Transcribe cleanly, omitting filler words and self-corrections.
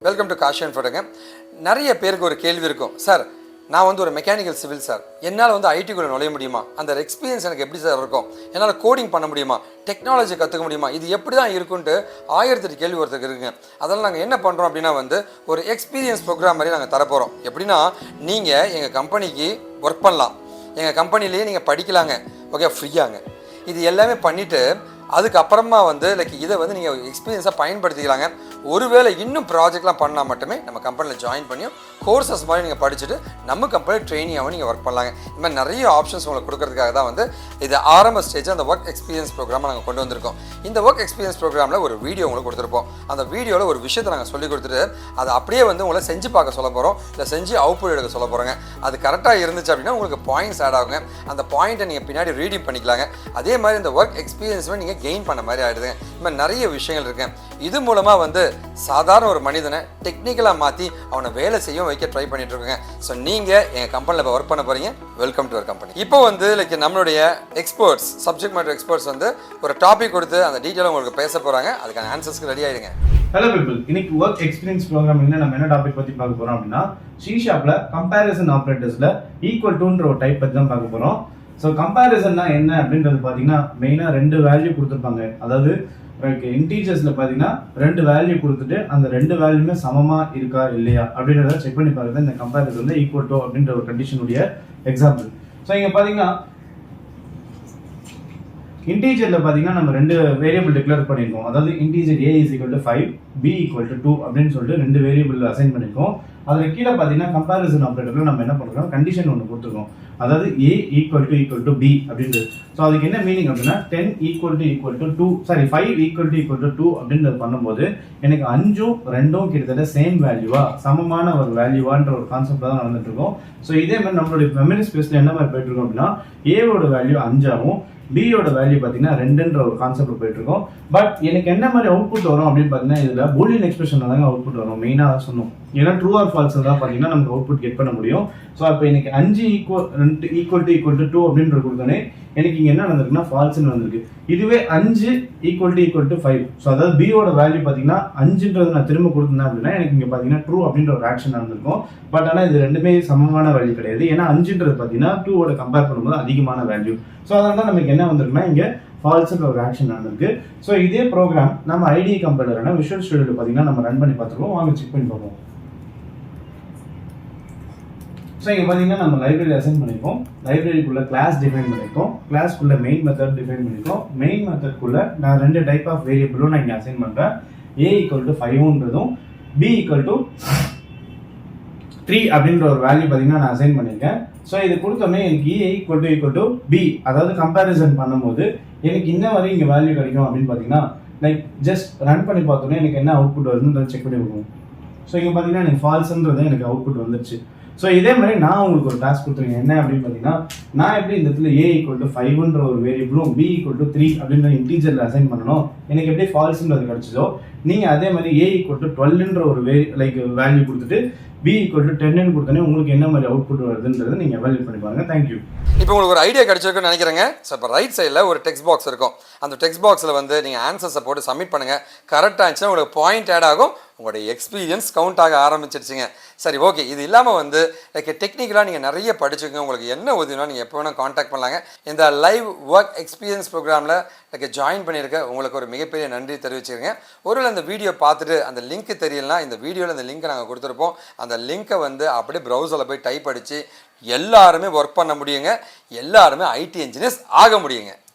Welcome to kaashiv.info. நிறைய பேருக்கு ஒரு கேள்வி இருக்கும், சார் நான் வந்து ஒரு மெக்கானிக்கல் சிவில் சார், என்னால் வந்து ஐடிக்குள்ளே நுழைய முடியுமா, அந்த எக்ஸ்பீரியன்ஸ் எனக்கு எப்படி சார் இருக்கும், என்னால் கோடிங் பண்ண முடியுமா, டெக்னாலஜி கற்றுக்க முடியுமா, இது எப்படி தான் இருக்குன்ட்டு 1008 கேள்வி ஒருத்தருக்கு இருக்குங்க. அதெல்லாம் நாங்கள் என்ன பண்ணுறோம் அப்படின்னா வந்து ஒரு எக்ஸ்பீரியன்ஸ் ப்ரோக்ராம் மாதிரி நாங்கள் தரப்போகிறோம். எப்படின்னா நீங்கள் எங்கள் கம்பெனிக்கு ஒர்க் பண்ணலாம், எங்கள் கம்பெனிலேயே நீங்கள் படிக்கலாங்க, ஓகே, ஃப்ரீயாங்க. இது எல்லாமே பண்ணிவிட்டு அதுக்கப்புறமா வந்து இதை வந்து நீங்கள் எக்ஸ்பீரியன்ஸாக பயன்படுத்திக்கலாங்க. ஒருவேளை இன்னும் ப்ராஜெக்ட்லாம் பண்ணால் மட்டுமே நம்ம கம்பெனியில் ஜாயின் பண்ணியும் கோர்சஸ் மாதிரி நீங்கள் படிச்சுட்டு நம்ம கம்பெனியில் ட்ரெயினியாகவும் நீங்கள் ஒர்க் பண்ணலாங்க. இந்த மாதிரி நிறைய ஆப்ஷன்ஸ் உங்களுக்கு கொடுக்கறதுக்காக தான் வந்து இது ஆரம்ப ஸ்டேஜ் அந்த ஒர்க் எக்ஸ்பீரியன்ஸ் ப்ரோக்ராமை நாங்கள் கொண்டு வந்திருக்கோம். இந்த ஒர்க் எக்ஸ்பீரியன்ஸ் ப்ரோக்ராமில் ஒரு வீடியோ உங்களுக்கு கொடுத்துருப்போம். அந்த வீடியோவில் ஒரு விஷயத்தை நாங்கள் சொல்லி கொடுத்துட்டு அதை அப்படியே வந்து உங்களை செஞ்சு பார்க்க சொல்ல போகிறோம், இல்லை செஞ்சு அவுட்புட் எடுக்க சொல்ல போகிறோங்க. அது கரெக்டாக இருந்துச்சு அப்படின்னா உங்களுக்கு பாயிண்ட்ஸ் ஆட் ஆகுங்க. அந்த பாயிண்ட்டை நீங்கள் பின்னாடி ரீடிங் பண்ணிக்கலாங்க. அதே மாதிரி இந்த ஒர்க் எக்ஸ்பீரியன்ஸுமே நீங்கள் கெயின் பண்ண மாதிரி ஆகிடுதுங்க. இந்த மாதிரி நிறைய விஷயங்கள் இருக்குங்க. இது மூலமாக வந்து சாதாரண ஒரு மனிதனை டெக்னிக்கலாக மாற்றி அவனை வேலை செய்ய வைக்க ட்ரை பண்ணிட்டு இருக்கோங்க. ஸோ நீங்கள் எங்கள் கம்பெனியில் இப்போ ஒர்க் பண்ண போகிறீங்க, வெல்கம் டு அவர் கம்பெனி. இப்போ வந்து நம்மளுடைய எக்ஸ்பர்ட்ஸ், சப்ஜெக்ட் மேட்டர் எக்ஸ்பர்ட்ஸ் வந்து ஒரு டாபிக் கொடுத்து அந்த டீட்டெயிலாக உங்களுக்கு பேச போகிறாங்க. அதுக்கான ஆன்சர்ஸ்க்கு ரெடி ஆகிடுங்க. ஹலோ பீப்புள், இன்னைக்கு ஒர்க் எக்ஸ்பீரியன்ஸ் ப்ரோக்ராமிங்ல நம்ம என்ன டாபிக் பற்றி பார்க்க போகிறோம் அப்படின்னா ஷாப்ல கம்பேரிசன் ஆப்ரேட்டர்ஸ்ல ஈக்குவல் டுன்ற ஒரு டைப் பற்றி தான் பார்க்க போகிறோம். ஸோ கம்பேரிசன்னா என்ன அப்படின்றது பார்த்தீங்கன்னா மெயினாக 2 வேல்யூ கொடுத்துருப்பாங்க. அதாவது இன்டீஜர்ஸ்ல பார்த்தீங்கன்னா 2 வேல்யூ கொடுத்துட்டு அந்த 2 வேல்யூமே சமமாக இருக்கா இல்லையா அப்படின்றத செக் பண்ணி பார்க்குறது இந்த கம்பேரிசன்ல ஈக்குவல் டு அப்படின்ற ஒரு கண்டிஷனுடைய எக்ஸாம்பிள். ஸோ இங்கே பார்த்தீங்கன்னா இன்டீஜர்ல பார்த்தீங்கன்னா நம்ம 2 வேரியபிள் டிக்ளேர் பண்ணியிருக்கோம். அதாவது integer a is equal to 5, b equal to 2 அப்படின்னு சொல்லிட்டு 2 வேரியபிள் அசைன் பண்ணியிருக்கோம். அதில் கீழே பார்த்தீங்கன்னா கம்பேரிசன் ஆப்ரேட்டர்ல நம்ம என்ன பண்ணுறோம், கண்டிஷன் ஒன்று கொடுத்துருக்கோம். அதாவது a equal to b அப்படின்றது. ஸோ அதுக்கு என்ன மீனிங் அப்படின்னா 10 equal to 2, sorry 5 equal to 2 அப்படின்றது பண்ணும்போது எனக்கு 5ம் 2ம் கிட்டத்தட்ட சேம் வேல்யூவா, சமமான ஒரு வேல்யூவான்ற ஒரு கான்செப்ட் தான் நடந்துட்டு இருக்கோம். ஸோ இதே மாதிரி நம்மளுடைய மெமரி ஸ்பேஸ்ல என்ன மாதிரி போயிட்டு இருக்கோம் அப்படின்னா ஏவோட வேல்யூ 5ஆகவும் பியோட வேல்யூ பார்த்தீங்கன்னா 2ன்ற ஒரு கான்செப்ட் போயிட்டு இருக்கும். பட் எனக்கு என்ன மாதிரி அவுட்புட் வரும் அப்படின்னு பார்த்தீங்கன்னா இதில் பூலியன் எக்ஸ்பிரஷன் தாங்க அவுட்புட் வரும். மெயினாக தான் சொன்னோம், ஏன்னா ட்ரூ ஆர் ஃபால்ஸ் தான் பார்த்தீங்கன்னா நமக்கு அவுட்புட் கெட் பண்ண முடியும். ஸோ அப்போ எனக்கு 5 ஈக்குவல் டு 2 அப்படின்ற கொடுத்தோன்னே எனக்கு இங்கே என்ன நடந்திருக்குன்னா ஃபால்ஸ்ன்னு வந்திருக்கு. இதுவே 5 ஈக்குவல் டு 5, ஸோ அதாவது பியோட வேல்யூ பார்த்தீங்கன்னா 5ன்றது நான் திரும்ப கொடுத்தேன் அப்படின்னா எனக்கு இங்கே பார்த்தீங்கன்னா ட்ரூ அப்படின்ற ஒரு ஆக்ஷன் நடந்திருக்கும். பட் ஆனால் இது ரெண்டுமே சமமான வேல்யூ கிடையாது. ஏன்னா 5ன்றது பார்த்தீங்கன்னா 2ஓட கம்பேர் பண்ணும்போது அதிகமான வேல்யூ. ஸோ அதனால தான் நமக்கு என்ன வந்திருக்குன்னா இங்கே ஃபால்ஸ்ன்ற ஒரு ஆக்ஷன் நடந்திருக்கு. ஸோ இதே ப்ரோக்ராம் நம்ம ஐடிஐ கம்பைலரான விஷுவல் ஸ்டுடியோவில் பார்த்தீங்கன்னா நம்ம ரன் பண்ணி பார்த்துருக்கோம். வாங்க செக் பண்ணி பார்ப்போம். ஸோ இங்கே பார்த்தீங்கன்னா நம்ம லைப்ரரி அசைன் பண்ணியிருக்கோம். லைப்ரரிக்குள்ள கிளாஸ் டிஃபைன் பண்ணியிருக்கோம். கிளாஸ்க்குள்ள மெயின் மெத்தட் டிஃபைன் பண்ணியிருக்கோம். மெயின் மெத்தட்குள்ள நான் 2 டைப் ஆஃப் வேரியபிளும் நான் இங்கே அசைன் பண்ணுறேன். a equal to 5ன்றதும் b equal to 3 அப்படின்ற ஒரு வேல்யூ பார்த்தீங்கன்னா நான் அசைன் பண்ணியிருக்கேன். ஸோ இது கொடுத்தோமே எனக்கு a equal to b, அதாவது கம்பேரிசன் பண்ணும்போது எனக்கு இன்ன வரை இங்கே வேல்யூ கிடைக்கும் அப்படின்னு பார்த்தீங்கன்னா ஜஸ்ட் ரன் பண்ணி பார்த்தோன்னே எனக்கு என்ன அவுட்புட் வருதுன்றதை செக் பண்ணி கொடுக்கணும். ஸோ இங்கே பார்த்தீங்கன்னா எனக்கு ஃபால்ஸ்ன்றது எனக்கு அவுட்புட் வந்துருச்சு. ஸோ இதே மாதிரி நான் உங்களுக்கு ஒரு டாஸ்க் கொடுத்துருக்கேன். என்ன அப்படின்னு பார்த்தீங்கன்னா நான் எப்படி இந்த இடத்துல a equal to 5ன்ற ஒரு வேரியபிளும் b equal to 3 அப்படின்ற இன்டீஜர்ல அசைன் பண்ணணும், எனக்கு எப்படி ஃபால்ஸ்ன்றது கிடைச்சதோ நீங்கள் அதே மாதிரி a equal to 12ன்ற ஒரு வேல்யூ கொடுத்துட்டு b equal to 10ன்னு கொடுத்தோன்னே உங்களுக்கு என்ன மாதிரி அவுட்புட் வருதுன்றதை நீங்கள் எவாலுவேட் பண்ணி பாருங்க. தேங்க்யூ. இப்போ உங்களுக்கு ஒரு ஐடியா கிடைச்சிருக்குன்னு நினைக்கிறேங்க. ஸோ இப்போ ரைட் சைடில் ஒரு டெக்ஸ்ட் பாக்ஸ் இருக்கும். அந்த டெக்ஸ்ட் பாக்ஸில் வந்து நீங்கள் ஆன்சர்ஸை போட்டு சப்மிட் பண்ணுங்கள். கரெக்டாக இருந்துச்சுன்னா உங்களுக்கு பாயிண்ட் ஆட் ஆகும், உங்களுடைய எக்ஸ்பீரியன்ஸ் கவுண்ட் ஆக ஆரம்பிச்சிருச்சுங்க. சரி, ஓகே. இது இல்லாமல் வந்து டெக்னிக்கலாக நீங்கள் நிறைய படிச்சுக்கோங்க. உங்களுக்கு என்ன உதவினா நீங்கள் எப்போ வேணால் காண்டாக்ட் பண்ணலாங்க. இந்த லைவ் ஒர்க் எக்ஸ்பீரியன்ஸ் ப்ரோக்ராமில் ஜாயின் பண்ணியிருக்க உங்களுக்கு ஒரு மிகப்பெரிய நன்றி தெரிவிச்சுருங்க. ஒருவேளை அந்த வீடியோ பார்த்துட்டு அந்த லிங்க் தெரியலனா இந்த வீடியோவில் அந்த லிங்க்கை நாங்கள் கொடுத்துருப்போம். அந்த லிங்க்கை வந்து அப்படியே ப்ரௌசரில் போய் டைப் அடித்து எல்லாருமே ஒர்க் பண்ண முடியுங்க. எல்லாருமே ஐடி இன்ஜினியர்ஸ் ஆக முடியுங்க.